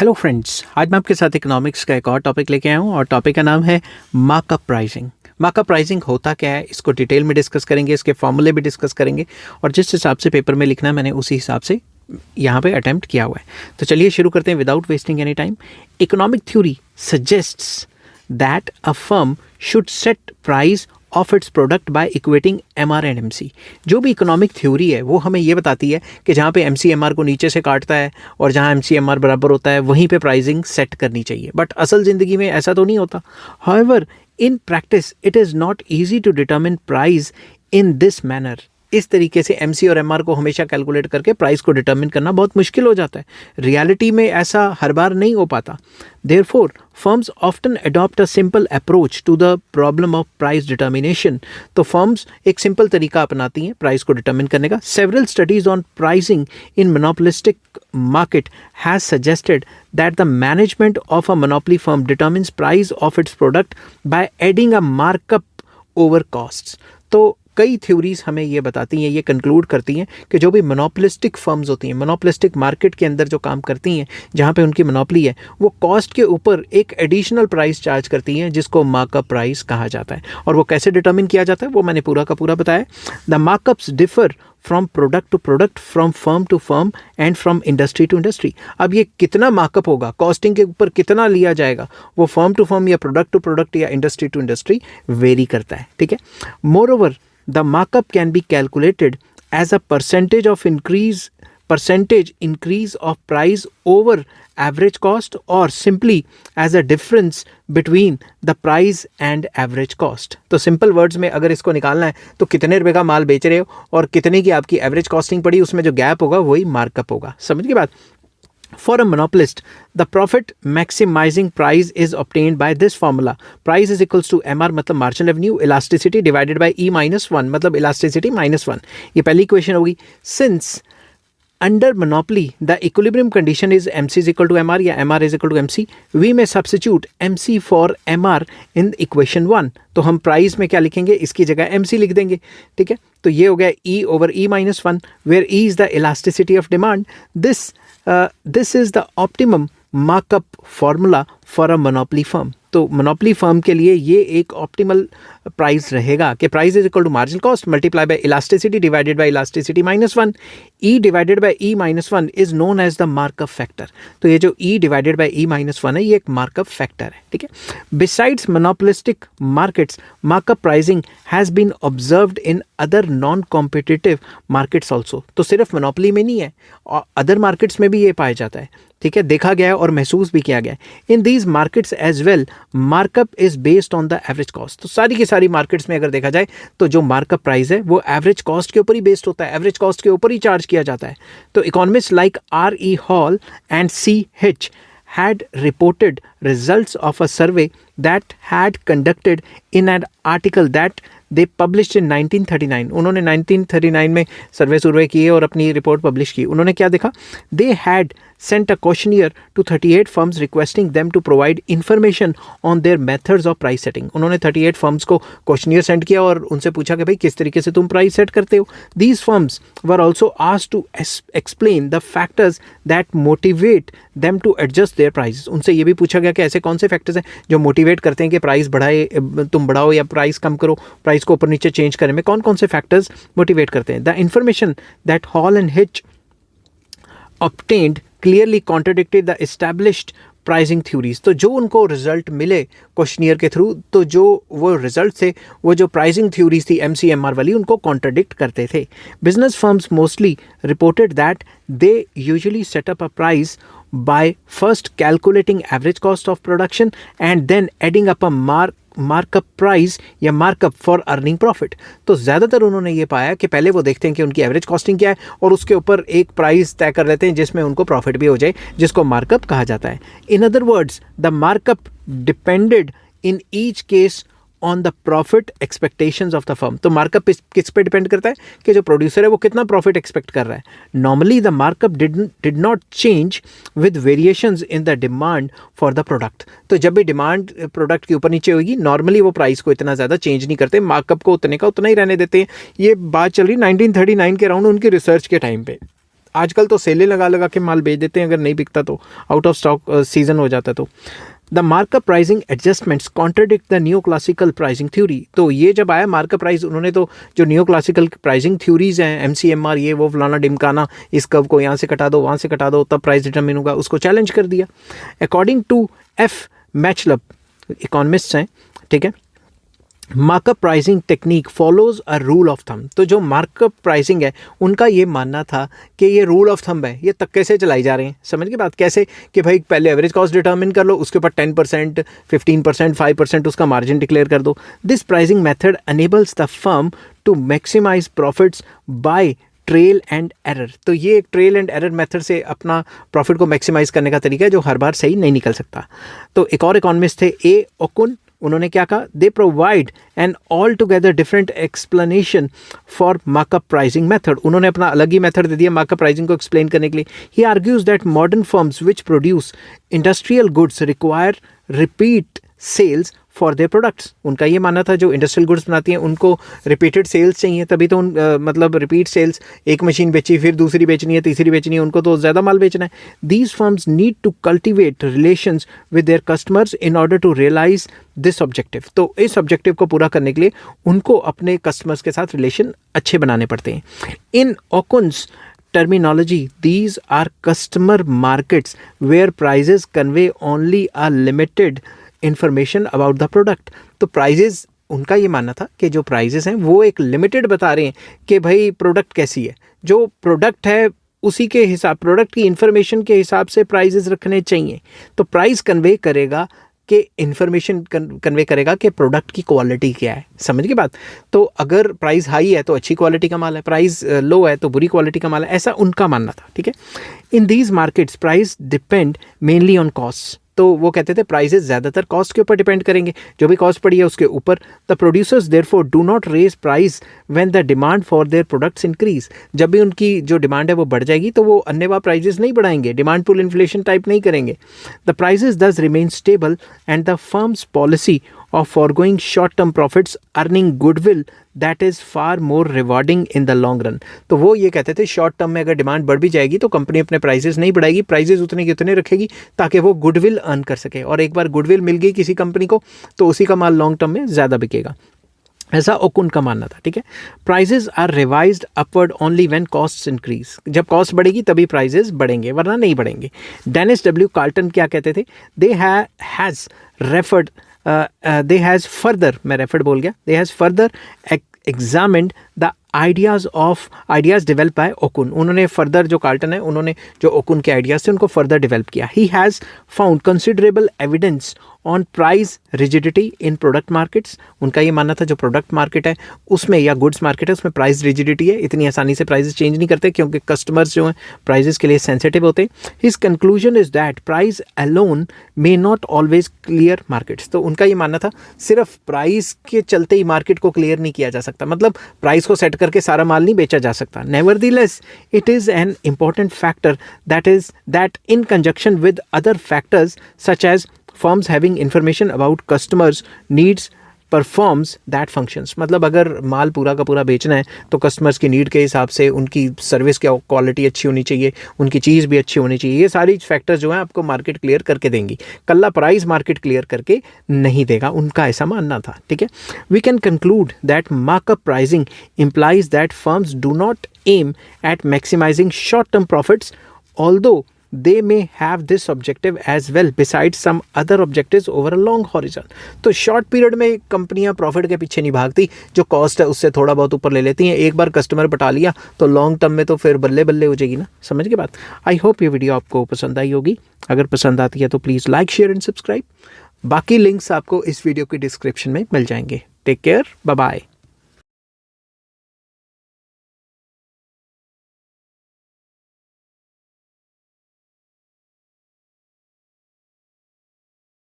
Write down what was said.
Hello friends, आज मैं आपके साथ इकोनॉमिक्स का एक और टॉपिक लेके आया हूँ और टॉपिक का नाम है मार्कअप प्राइसिंग। मार्कअप प्राइसिंग होता क्या है, इसको डिटेल में डिस्कस करेंगे, इसके फॉर्मूले भी डिस्कस करेंगे और जिस हिसाब से पेपर में लिखना है मैंने उसी हिसाब से यहाँ पे अटेम्प्ट किया हुआ है। तो चलिए शुरू करते हैं without wasting any time. Economic theory suggests that a firm should set price of its product by equating MR and MC. जो भी इकोनॉमिक थ्योरी है वो हमें ये बताती है कि जहाँ पे एमसी एमआर को नीचे से काटता है और जहाँ एमसी एमआर बराबर होता है वहीं पे प्राइसिंग सेट करनी चाहिए। बट असल ज़िंदगी में ऐसा तो नहीं होता। However in practice it is not easy to determine price in this manner. इस तरीके से एमसी और एमआर को हमेशा कैलकुलेट करके प्राइस को डिटरमिन करना बहुत मुश्किल हो जाता है। रियलिटी में ऐसा हर बार नहीं हो पाता। Therefore firms often adopt a simple approach to the problem of price determination. तो फर्म्स एक सिंपल तरीका अपनाती हैं प्राइस को डिटरमिन करने का। Several studies on pricing in monopolistic market has suggested that the management of a monopoly firm determines price of its product by adding a markup over costs। तो कई theories हमें ये बताती हैं, ये कंक्लूड करती हैं कि जो भी मोनोपोलिस्टिक फर्म्स होती हैं, मोनोपोलिस्टिक मार्केट के अंदर जो काम करती हैं, जहाँ पे उनकी मोनोपोली है, वो कॉस्ट के ऊपर एक एडिशनल प्राइस चार्ज करती हैं जिसको मार्कअप प्राइस कहा जाता है। और वो कैसे डिटर्मिन किया जाता है वो मैंने पूरा का पूरा बताया। The markups differ from product to product, from firm to firm and from industry to industry. अब ये कितना मार्कअप होगा, कॉस्टिंग के ऊपर कितना लिया जाएगा, वो फर्म टू फर्म या प्रोडक्ट टू प्रोडक्ट या इंडस्ट्री टू इंडस्ट्री वेरी करता है। ठीक है। More over the markup can be calculated as a percentage increase of price over average cost or simply as a difference between the price and average cost। तो simple words में अगर इसको निकालना है तो कितने रुपए का माल बेच रहे हो और कितने की आपकी एवरेज कॉस्टिंग पड़ी, उसमें जो गैप होगा वही मार्कअप होगा। समझ गए बात। For a monopolist, the profit maximizing price is obtained by this formula. Price is equals to MR मतलब marginal revenue, elasticity divided by E minus 1 मतलब elasticity minus 1। ये पहली इक्वेशन होगी। Since under monopoly the equilibrium condition is MC is equal to MR या MR is equal to MC, we may substitute MC for MR in equation 1। तो हम price में क्या लिखेंगे, इसकी जगह MC लिख देंगे। ठीक है। तो ये हो गया E over E minus 1 where E is the elasticity of demand। This is the optimum markup formula for a monopoly firm। तो मोनोपोली फर्म के लिए ये एक ऑप्टिमल प्राइस रहेगा कि price is equal to marginal cost multiply by elasticity divided by elasticity minus 1। E divided by E minus 1 is known as the markup factor. तो ये जो E divided by E minus 1 है ये एक markup factor है। ठीक है। Besides monopolistic markets, markup pricing has been observed in other non competitive markets also. तो सिर्फ मोनोपोली में नहीं है, अदर मार्केट्स में भी ये पाया जाता है। ठीक है। देखा गया है और महसूस भी किया गया है। In these markets as well markup is based on the average cost. तो सारी की सारी मार्केट्स में अगर देखा जाए तो जो मार्कअप प्राइस है वो एवरेज कॉस्ट के ऊपर ही बेस्ड होता है, एवरेज कॉस्ट के ऊपर ही चार्ज किया जाता है। तो economist like R.E. Hall and C.H. had reported results of a survey that had conducted in an article that they published in 1939। उन्होंने 1939 में सर्वे किए और अपनी रिपोर्ट पब्लिश की। उन्होंने क्या देखा, they had sent a questionnaire to 38 firms requesting them to provide information on their methods of price setting। उन्होंने 38 firms को क्वेश्चनियर सेंड किया और उनसे पूछा कि भाई किस तरीके से तुम प्राइस सेट करते हो। These firms were also asked to explain the factors that motivate them to adjust their prices। उनसे ये भी पूछा गया कि ऐसे कौन से फैक्टर्स हैं जो मोटिवेट करते हैं कि प्राइस तुम बढ़ाओ या प्राइस कम करो, प्राइस को ऊपर नीचे चेंज करने में कौन कौन से फैक्टर्स मोटिवेट करते हैं। The information that hall and hitch obtained clearly contradicted the established pricing theories. तो जो उनको रिजल्ट मिले क्वेश्चनियर के थ्रू, तो जो वो रिजल्ट थे वो जो प्राइसिंग थ्योरीज थी MCMR वाली उनको कॉन्ट्रडिक्ट करते थे। Business firms mostly reported that they usually set up a price by first calculating average cost of production and then adding up a markup price या मार्कअप फॉर अर्निंग प्रॉफिट। तो ज़्यादातर उन्होंने ये पाया कि पहले वो देखते हैं कि उनकी एवरेज कॉस्टिंग क्या है और उसके ऊपर एक प्राइस तय कर लेते हैं जिसमें उनको प्रॉफिट भी हो जाए, जिसको मार्कअप कहा जाता है। In other words the markup depended in each case on the profit expectations of the firm. तो मार्कअप किस पे डिपेंड करता है कि जो प्रोड्यूसर है वो कितना प्रॉफिट एक्सपेक्ट कर रहा है। Normally the markup did not change with variations in the demand for the product. तो जब भी डिमांड प्रोडक्ट के ऊपर नीचे होगी नॉर्मली वो प्राइस को इतना ज़्यादा चेंज नहीं करते, मार्कअप को उतने का उतना ही रहने देते हैं। ये बात चल रही 1939 के अराउंड उनकी रिसर्च के टाइम पे। आजकल तो सेलें लगा लगा के माल बेच देते हैं, अगर नहीं बिकता तो, आउट ऑफ स्टॉक सीजन हो जाता है तो। The markup pricing adjustments contradict the new classical pricing theory. तो ये जब आया मार्कअप प्राइस, उन्होंने तो जो न्यू क्लासिकल प्राइसिंग थ्योरीज हैं, MCMR, ये वो फलाना डिमकाना, इस कर्व को यहाँ से कटा दो वहाँ से कटा दो तब प्राइस डिटरमिन होगा, उसको चैलेंज कर दिया। According to F. Machlup, economist हैं, ठीक है, markup pricing technique follows a rule of thumb. तो जो मार्कअप प्राइसिंग है उनका ये मानना था कि ये रूल ऑफ थंब है, ये तक कैसे चलाई जा रहे हैं, समझ के बात, कैसे कि भाई पहले एवरेज कॉस्ट डिटरमिन कर लो, उसके ऊपर 10%, 15%, 5% उसका मार्जिन डिक्लेयर कर दो। This pricing method enables the firm to maximise profits by trial and error. तो ये एक ट्रेल एंड एरर मेथड से अपना प्रॉफिट को मैक्सिमाइज करने का तरीका है जो हर बार सही नहीं निकल सकता। तो एक और इकोनॉमिस्ट थे A. ओकुन, उन्होंने क्या कहा, they provide an all together different explanation for markup pricing method. उन्होंने अपना अलग ही मेथड दे दिया मार्कअप प्राइसिंग को एक्सप्लेन करने के लिए। He argues that modern firms which produce industrial goods require repeat sales for their products. उनका ये मानना था जो इंडस्ट्रियल गुड्स बनाती हैं उनको रिपीटेड सेल्स चाहिए, तभी तो मतलब रिपीट सेल्स, एक मशीन बेची फिर दूसरी बेचनी है, तीसरी बेचनी है, उनको तो ज़्यादा माल बेचना है। These firms need to cultivate relations with their customers in order to realise this objective. तो इस ऑब्जेक्टिव को पूरा करने के लिए उनको अपने कस्टमर्स के साथ रिलेशन अच्छे बनाने पड़ते हैं। इन ओकुन्स terminology, these are customer markets where prices convey only a limited information about the product। तो प्राइजेस, उनका ये मानना था कि जो प्राइजेस हैं वो एक लिमिटेड बता रहे हैं कि भाई प्रोडक्ट कैसी है, जो प्रोडक्ट है उसी के हिसाब, प्रोडक्ट की इंफॉर्मेशन के हिसाब से प्राइजेस रखने चाहिए। तो प्राइस कन्वे करेगा कि इंफॉर्मेशन कन्वे करेगा कि प्रोडक्ट की क्वालिटी क्या है, समझ की बात। तो अगर प्राइस हाई है तो अच्छी क्वालिटी का माल है, प्राइस लो है तो बुरी क्वालिटी का माल है, ऐसा उनका मानना था, ठीक है। In these markets price depend mainly on cost. तो वो कहते थे प्राइसेस ज़्यादातर कॉस्ट के ऊपर डिपेंड करेंगे, जो भी कॉस्ट पड़ी है उसके ऊपर। The producers therefore do not raise price when the demand for their products increase. जब भी उनकी जो डिमांड है वो बढ़ जाएगी तो वो अन्यवा प्राइजेस नहीं बढ़ाएंगे, डिमांड पुल इन्फ्लेशन टाइप नहीं करेंगे। द प्राइसेस दस remain stable and the firms policy of foregoing short-term profits, earning goodwill that is far more rewarding in the long run। तो वो ये कहते थे शॉर्ट टर्म में अगर डिमांड बढ़ भी जाएगी तो कंपनी अपने प्राइसेस नहीं बढ़ाएगी, प्राइसेस उतने के उतने रखेगी ताकि वो गुडविल अर्न कर सके, और एक बार गुडविल मिल गई किसी कंपनी को तो उसी का माल लॉन्ग टर्म में ज़्यादा बिकेगा, ऐसा ओकुन का मानना था, ठीक है। Prices are revised upward only when costs increase. जब कॉस्ट बढ़ेगी तभी प्राइजेस बढ़ेंगे, वरना नहीं बढ़ेंगे। Dennis W. कार्ल्टन क्या कहते थे, they has referred they has further, मैं रेफर्ड बोल गया, they has further examined the ideas developed by ओकुन। उन्होंने फर्दर, जो कार्ल्टन है उन्होंने जो ओकुन के आइडियाज थे उनको फर्दर डेवलप किया। He has found considerable evidence on price rigidity in product markets. उनका ये मानना था जो प्रोडक्ट मार्केट है उसमें या गुड्स मार्केट है उसमें प्राइस रिजिडिटी है, इतनी आसानी से प्राइसेस चेंज नहीं करते क्योंकि कस्टमर्स जो हैं प्राइसेस के लिए सेंसिटिव होते हैं। His conclusion is that price alone may not always clear markets. तो उनका ये मानना था सिर्फ प्राइस के चलते ही मार्केट को क्लियर नहीं किया जा सकता, मतलब प्राइस को सेट करके सारा माल नहीं बेचा जा सकता। Nevertheless it is an important factor that in conjunction with other factors such as firms having information about customers needs performs that functions। मतलब अगर माल पूरा का पूरा बेचना है तो कस्टमर्स की नीड के हिसाब से उनकी सर्विस की क्वालिटी अच्छी होनी चाहिए, उनकी चीज़ भी अच्छी होनी चाहिए, ये सारी फैक्टर्स जो हैं आपको मार्केट क्लियर करके देंगी, कल्ला प्राइस मार्केट क्लियर करके नहीं देगा, उनका ऐसा मानना था, ठीक है। We can conclude that markup pricing implies that firms do not aim at maximizing short-term profits, although they may have this objective as well besides some other objectives over a long horizon। तो short period में कंपनियां profit के पीछे नहीं भागती, जो cost है उससे थोड़ा बहुत ऊपर ले लेती हैं, एक बार कस्टमर बटा लिया तो लॉन्ग टर्म में तो फिर बल्ले बल्ले हो जाएगी ना, समझ के बात। आई होप ये वीडियो आपको पसंद आई होगी, अगर पसंद आती है तो please like share and subscribe. बाकी लिंक्स आपको इस वीडियो की डिस्क्रिप्शन में मिल जाएंगे। Take care, bye bye.